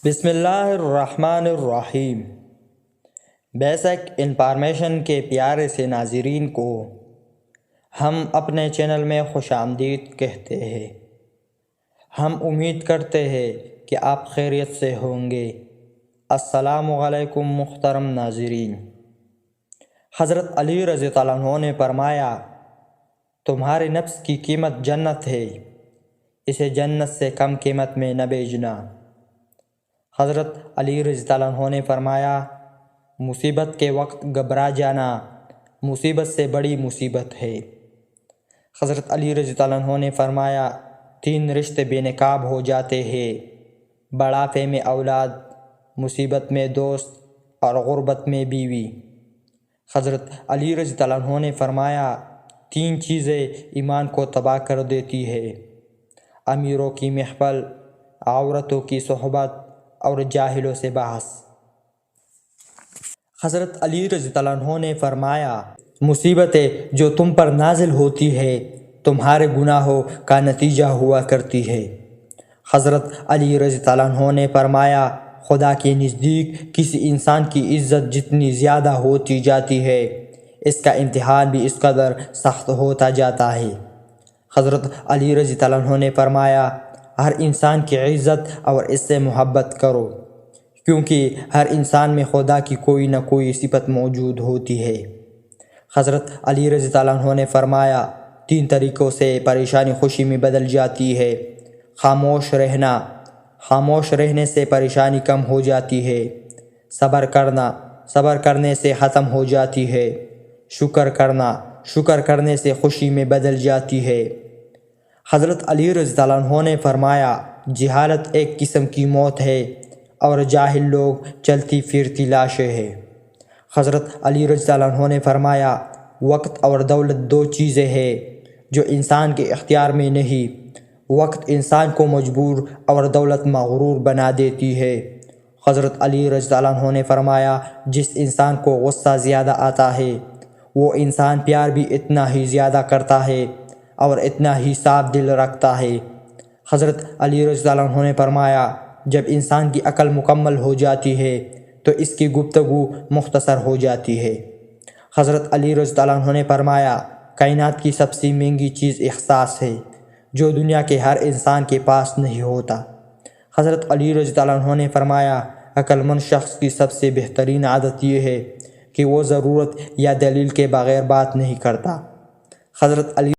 بسم اللہ الرحمن الرحیم۔ بیسک انفارمیشن کے پیارے سے ناظرین کو ہم اپنے چینل میں خوش آمدید کہتے ہیں۔ ہم امید کرتے ہیں کہ آپ خیریت سے ہوں گے۔ السلام علیکم محترم ناظرین۔ حضرت علی رضی اللہ عنہ نے فرمایا، تمہارے نفس کی قیمت جنت ہے، اسے جنت سے کم قیمت میں نہ بیچنا۔ حضرت علی رضی اللہ عنہ نے فرمایا، مصیبت کے وقت گھبرا جانا مصیبت سے بڑی مصیبت ہے۔ حضرت علی رضی اللہ عنہ نے فرمایا، 3 رشتے بے نقاب ہو جاتے ہیں، بڑھاپے میں اولاد، مصیبت میں دوست اور غربت میں بیوی۔ حضرت علی رضی اللہ عنہ نے فرمایا، 3 چیزیں ایمان کو تباہ کر دیتی ہے: امیروں کی محفل، عورتوں کی صحبت اور جاہلوں سے بحث۔ حضرت علی رضی اللہ عنہ نے فرمایا، مصیبتیں جو تم پر نازل ہوتی ہے تمہارے گناہوں کا نتیجہ ہوا کرتی ہے۔ حضرت علی رضی اللہ عنہ نے فرمایا، خدا کے نزدیک کسی انسان کی عزت جتنی زیادہ ہوتی جاتی ہے، اس کا امتحان بھی اس قدر سخت ہوتا جاتا ہے۔ حضرت علی رضی اللہ عنہ نے فرمایا، ہر انسان کی عزت اور اس سے محبت کرو، کیونکہ ہر انسان میں خدا کی کوئی نہ کوئی صفت موجود ہوتی ہے۔ حضرت علی رضی اللہ عنہ نے فرمایا، 3 طریقوں سے پریشانی خوشی میں بدل جاتی ہے: خاموش رہنا، خاموش رہنے سے پریشانی کم ہو جاتی ہے; صبر کرنا، صبر کرنے سے ختم ہو جاتی ہے; شکر کرنا، شکر کرنے سے خوشی میں بدل جاتی ہے۔ حضرت علی رضی اللہ عنہ نے فرمایا، جہالت ایک قسم کی موت ہے اور جاہل لوگ چلتی پھرتی لاشیں ہیں۔ حضرت علی رضی اللہ عنہ نے فرمایا، وقت اور دولت 2 چیزیں ہیں جو انسان کے اختیار میں نہیں، وقت انسان کو مجبور اور دولت مغرور بنا دیتی ہے۔ حضرت علی رضی اللہ عنہ نے فرمایا، جس انسان کو غصہ زیادہ آتا ہے وہ انسان پیار بھی اتنا ہی زیادہ کرتا ہے اور اتنا ہی صاف دل رکھتا ہے۔ حضرت علی رضی اللہ عنہ نے فرمایا، جب انسان کی عقل مکمل ہو جاتی ہے تو اس کی گفتگو مختصر ہو جاتی ہے۔ حضرت علی رضی اللہ عنہ نے فرمایا، کائنات کی سب سے مہنگی چیز احساس ہے، جو دنیا کے ہر انسان کے پاس نہیں ہوتا۔ حضرت علی رضی اللہ عنہ نے فرمایا، عقل مند شخص کی سب سے بہترین عادت یہ ہے کہ وہ ضرورت یا دلیل کے بغیر بات نہیں کرتا۔ حضرت علی